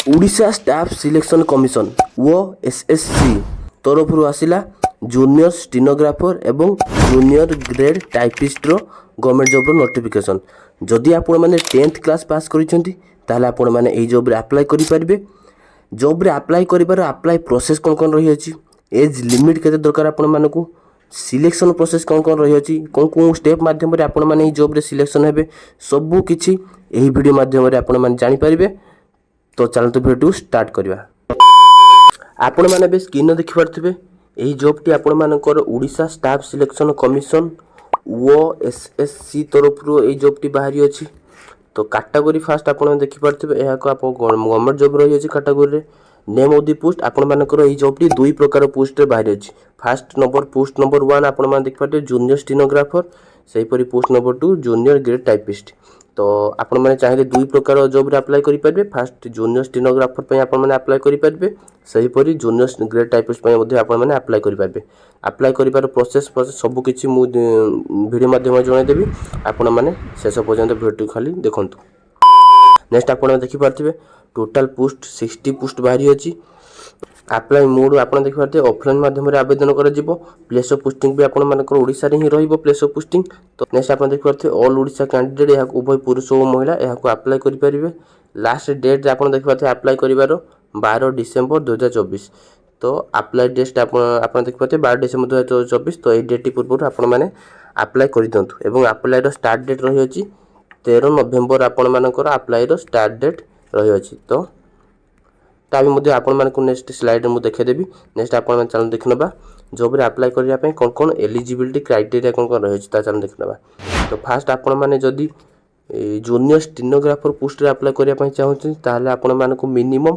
Odisha staff selection commission ओ SSC तरफ आसिला junior stenographer एवं junior grade typist रो government job रो notification. जदि आपण माने 10th क्लास पास करिसेंती ताले आपण माने एई जॉब रे अप्लाई करि परिबे। जॉब रे अप्लाई करिबार अप्लाई प्रोसेस कोन रही अछि, एज लिमिट केते दरकार आपण मानकू, सिलेक्शन प्रोसेस कोन रही अछि, कोन स्टेप माध्यम रे आपण माने एई जॉब रे सिलेक्शन हेबे, सब किछि एही वीडियो माध्यम रे आपण माने जानि परिबे। तो चलते वीडियो स्टार्ट करवा। आपण माने बे स्क्रीन देखि पारथिबे एही जॉब टी आपण मानकर Odisha staff selection commission OSSC तरफ रो एही जॉब टी बाहरी अछि। तो कैटेगरी फास्ट आपण देखि पारथिबे एहा को आपण गवर्नमेंट जॉब रही अछि। कैटेगरी रे नेम ऑफ द पोस्ट आपण मानकर एही जॉब टी दुई प्रकार पोस्ट रे बाहरी अछि। फर्स्ट नंबर पोस्ट नंबर 1 आपण मान देखि पारथिबे जूनियर स्टेनोग्राफर, सेही परी post number 2 junior grade typist. तो आपण माने चाहे दुई प्रकार जॉब रे अप्लाई करि परिबे। फर्स्ट जूनियर स्टेनोग्राफर पे आपण माने अप्लाई करि परिबे, सही परी जूनियर ग्रेड टाइपिस्ट पे मध्ये आपण माने अप्लाई करि परिबे। अप्लाई करिबार प्रोसेस सब किछि मु वीडियो माध्यम जणाइ देबी, आपण माने शेष पर्यंत वीडियो खाली देखंतु। नेक्स्ट आपण देखि पारथिबे टोटल पोस्ट 60 पोस्ट बाहरी अछि। अप्लाई मोड आपण देखि पारथिबे ऑफलाइन माध्यम रे आवेदन करा जिवो। प्लेस ऑफ पोस्टिंग भी आपण मानकर ओडिसा रे ही रहिबो प्लेस ऑफ पोस्टिंग। तो नेक्स्ट आपण देखि पारथिबे ऑल ओडिसा कैंडिडेट यहा उभय पुरुष और महिला यहा को अप्लाई करि परिबे। लास्ट डेट आपण देखि पारथिबे अप्लाई करिवार 12 डिसेंबर 2024। तो अप्लाई डेट आपण देखि पारथिबे 12 डिसेंबर 2024। तो ए डेट पूर्व आपण माने अप्लाई करि दंतु एवं अप्लाई रो स्टार्ट डेट रही अछि 13 नवेम्बर आपण मानकर अप्लाई रो स्टार्ट डेट रही अछि। तो ताबी मध्ये आपण मानकु नेक्स्ट स्लाइड मु देखे देबी। नेक्स्ट आपण माने चलन देखनबा जॉब रे अप्लाई करिया पय कोन एलिजिबिलिटी क्राइटेरिया कोन रही अछि ता चलन देखनबा। तो फास्ट आपण माने जदी जूनियर स्टेनोग्राफर पोस्ट रे अप्लाई करिया पय चाहउछि ताले आपण मानकु मिनिमम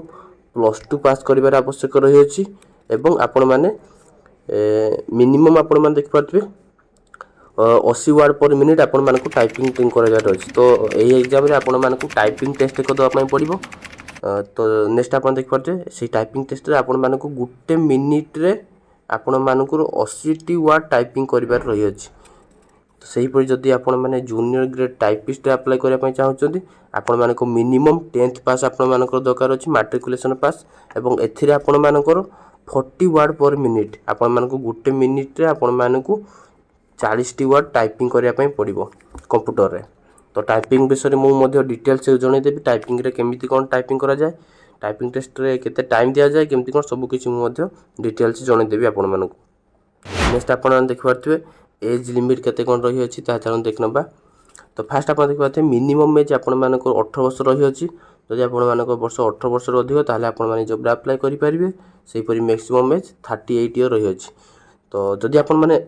+2 पास करिवार आवश्यक रही अछि एवं आपण माने मिनिमम आपण माने देख पारथिबे 80 वर्ड पर मिनिट आपण मानकु टाइपिंग करबार अछि। तो एही एग्जाम रे आपण मानकु टाइपिंग टेस्ट को दवा पय पड़िबो। तो नेक्स्ट आपण देख पारथे से टाइपिंग टेस्ट रे आपण मानकु गुटे मिनिट रे आपण मानकु 80 टी वर्ड टाइपिंग करिवार रही अछि। तो सही परि जदी आपण माने जूनियर ग्रेड टाइपिस्ट रे अप्लाई करिया पय चाहउछथि आपण मानकु मिनिमम 10th पास आपण मानकर दरकार अछि, मैट्रिकुलेशन पास एवं एथिरे आपण मानकर 40 वर्ड पर मिनिट आपण मानकु गुटे मिनिट रे आपण मानकु 40 टी वर्ड टाइपिंग करिया पय पड़िबो कंप्यूटर रे। तो टाइपिंग विषय मु मध्ये डिटेल्स जणाइ देबी, टाइपिंग रे केमिति कोन टाइपिंग करा जाय, टाइपिंग टेस्ट रे केते टाइम दिया जाय, केमिति कोन सब किछि मु मध्ये डिटेल्स जणाइ देबी आपण मानकु। नेक्स्ट आपण देख पारथिबे एज लिमिट केते कोन रही अछि ता चलन देखनबा। तो फास्ट आपण देख पारथिबे मिनिमम एज आपण मानकर 18 वर्ष रही अछि। जदि आपण मानकर वर्ष 18 वर्ष रो अधिक ताले आपण माने जॉब रे अप्लाई करि परिबे। सेही परि मैक्सिमम एज 38 ईयर रही अछि। तो जदि आपण माने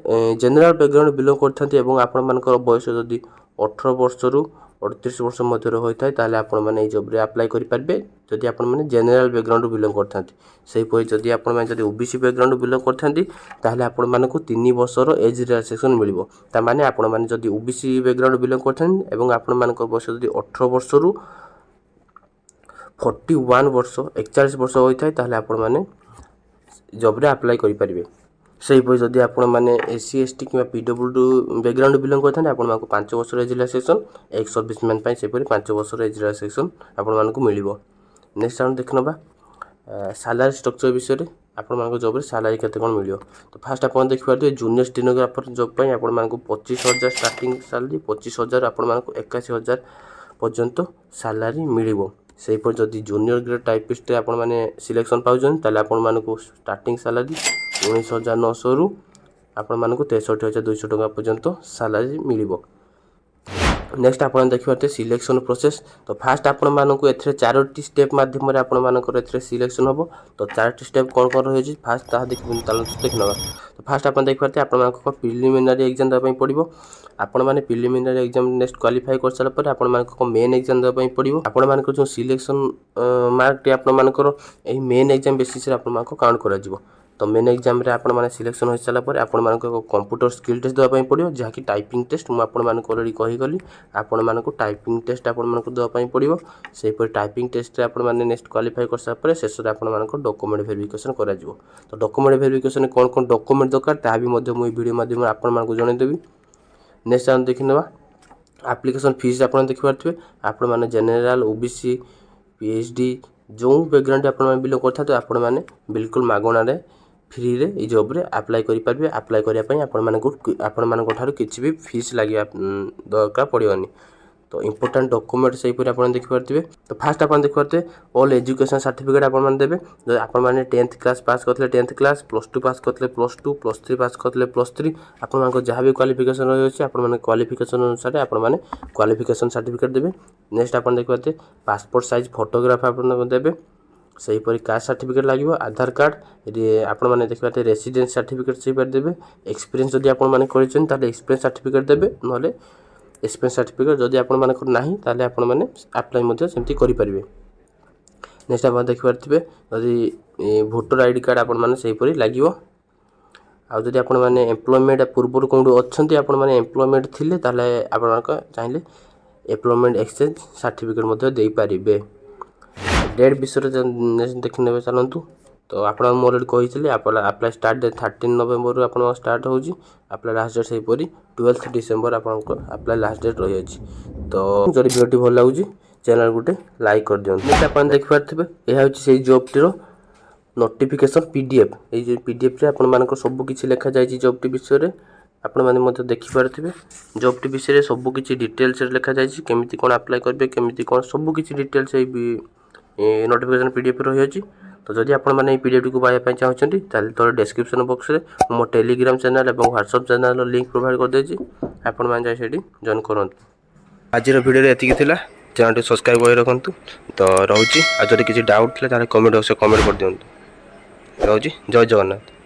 जनरल बैकग्राउंड बिलोंग करथांती एवं आपण मानकर बयस जदि 18 वर्ष रु 38 वर्ष मध्य होय थाय ताले आपण माने जॉब रे अप्लाई करि परिबे। जदि आपण माने जनरल बैकग्राउंड बिलोंग करथांती, सेही परि जदि आपण माने जदि ओबीसी बैकग्राउंड बिलोंग करथांती ताले आपण मानकु 3 वर्ष रो एज रिलैक्सेशन मिलिबो। ता माने आपण माने जदि ओबीसी बैकग्राउंड बिलोंग करथांती एवं आपण मानकर बयस जदि 18 वर्ष रु 41 वर्ष 41 वर्ष होय थाय ताले आपण माने जॉब रे अप्लाई करि परिबे। सेही परि जदि आपण माने एससी एसटी किबा पीडब्ल्यूडी बैकग्राउंड बिलोंग करथांती आपण मानकु 5 वर्ष एज रिलैक्सेशन, एक सर्विसमैन पय सेही परि 5 वर्ष एज रिलैक्सेशन आपण मानकु मिलिबो। नेक्स्ट आपण देखनबा सैलरी स्ट्रक्चर विषय रे आपण मानकु जॉब रे सैलरी केते कोन मिलियो। तो फास्ट आपण देखि पारथिबे जूनियर स्टेनोग्राफर जॉब पय आपण मानकु 25000 स्टार्टिंग सैलरी, 25000 आपण मानकु 81000 पर्यंत सैलरी मिलिबो। सेही पर जदि जूनियर ग्रेड टाइपिस्ट आपण माने सिलेक्शन पाउजन ताले आपण मानकु स्टार्टिंग सैलरी 19900 रु आपण मानकु 63200 टका पर्यंत सैलरी मिलिबो। नेक्स्ट आपण देखि पारथे सिलेक्शन प्रोसेस। तो फास्ट आपण मानकु एथरे 4टी स्टेप माध्यम रे आपण मानकर एथरे सिलेक्शन होबो। तो 4टी स्टेप कोन रही अछि फास्ट ता देखनबा। तो फास्ट आपण देखि पारथे आपण मानकु प्रिलिमिनरी एग्जाम दबा पय पड़िबो। आपण माने प्रिलिमिनरी एग्जाम नेक्स्ट क्वालिफाई कर साला पर आपण मानकु मेन एग्जाम दबा पय पड़िबो। आपण मानकु जो सिलेक्शन मार्क टे आपण मानकर एही मेन एग्जाम बेसिस रे आपण मानकु काउंट करा जिवो। तो मेन एग्जाम रे आपण माने सिलेक्शन हो साला पर आपण मानकु कंप्यूटर स्किल टेस्ट दबा पय पड़िबो, जहा कि टाइपिंग टेस्ट मु आपण मानकु ऑलरेडी कहि गली। आपण मानकु टाइपिंग टेस्ट आपण मानकु दबा पय पड़िबो। सेही पर टाइपिंग टेस्ट रे आपण माने नेक्स्ट क्वालिफाई कर साला पर शेष रे आपण मानकु डॉक्यूमेंट वेरिफिकेशन करा जिवो। तो डॉक्यूमेंट वेरिफिकेशन कोन कोन डॉक्यूमेंट दरकार ता भी मध्ये मु वीडियो माध्यम आपण मानकु जणाइ देबी। नेक्स्ट आपण देखिनबा एप्लीकेशन फीस आपण देखि पारथिबे। आपण माने जनरल ओबीसी पीएचडी जो बैकग्राउंड आपने बिलोंग करते आपण मैंने बिल्कुल मागणारे फ्री रे ये जॉब रे अप्लाई करि पारबे। अप्लाई करिया पई आपण मानको ठारू किछि भी फीस लागिया दरकार पड़ियोनी। तो इंपोर्टेंट डॉक्यूमेंट से पूरी आपन देख पारथिबे। तो फास्ट आपन देख पारथिबे ऑल एजुकेशन सर्टिफिकेट आपन मान देबे। जो आपन माने 10th class pass करथले 10th class, +2 पास करथले +2, +3 पास करथले +3, आपन मानको जहां भी क्वालिफिकेशन रही अछि आपन माने क्वालिफिकेशन अनुसार आपन माने क्वालिफिकेशन सर्टिफिकेट देबे। नेक्स्ट आपन देख पारथिबे पासपोर्ट साइज फोटोग्राफ आपन देबे। सही परी कास्ट सर्टिफिकेट लागिवो, आधार कार्ड आपण माने देख पारथिबे रेसिडेंस सर्टिफिकेट सही पर देबे। एक्सपीरियंस जदि आपण माने करिछन ताले एक्सपीरियंस सर्टिफिकेट देबे, नहले एक्सपीरियंस सर्टिफिकेट जदि आपण मानकर नाही ताले आपण माने अप्लाई मध्ये सेमती करि परिबे। नेक्स्ट आपण देख पारथिबे जदि वोटर आईडी कार्ड आपण माने सही परी लागिवो। आ जदि आपण माने एम्प्लॉयमेंट पूर्व कोंडू अछंती आपण माने एम्प्लॉयमेंट थिले ताले आपण मानक चाहिले एम्प्लॉयमेंट एक्सचेंज सर्टिफिकेट मध्ये देई परिबे। डेट विषय देखि नेबे चलंतु। तो आपण ऑलरेडी कहिथिले अप्लाई स्टार्ट डेट 13 नवंबर रु आपण स्टार्ट होउची। अप्लाई लास्ट डेट सही परी 12 डिसेंबर आपण अप्लाई लास्ट डेट रही अछि। तो जदि वीडियो भल लागुची चैनल गुटे लाइक कर दियंतु। नेक्स्ट आपण देख पारथिबे एहा होची सेही जॉब टिरो नोटिफिकेशन पीडीएफ। ए जे पीडीएफ रे आपण मानको सब किछि लिखा जाय छि जॉब टी विषय रे। आपण माने मते देखि पारथिबे जॉब टी विषय रे सब किछि डिटेल्स रे लिखा जाय छि, केमिति कोन अप्लाई करबे, केमिति कोन सब किछि डिटेल्स ए नोटिफिकेशन पीडीएफ रही अछि। तो जदि आपण माने पीडीएफ को बाय ପାଇଁ चाहउछंती ताले तोर डिस्क्रिप्शन बॉक्स रे मो टेलीग्राम चैनल एवं व्हाट्सएप चैनल रो लिंक प्रोवाइड कर देछि। आपण मान जाय सेठी जॉइन करंतु। आज रो वीडियो रे एतिकी थिला। चैनल को सब्सक्राइब कर रखंतु। तो रहउची आ जदि किछि डाउट थिला ताले कमेंट बॉक्स रे कमेंट कर दियंतु। रहउची जय जगन्नाथ।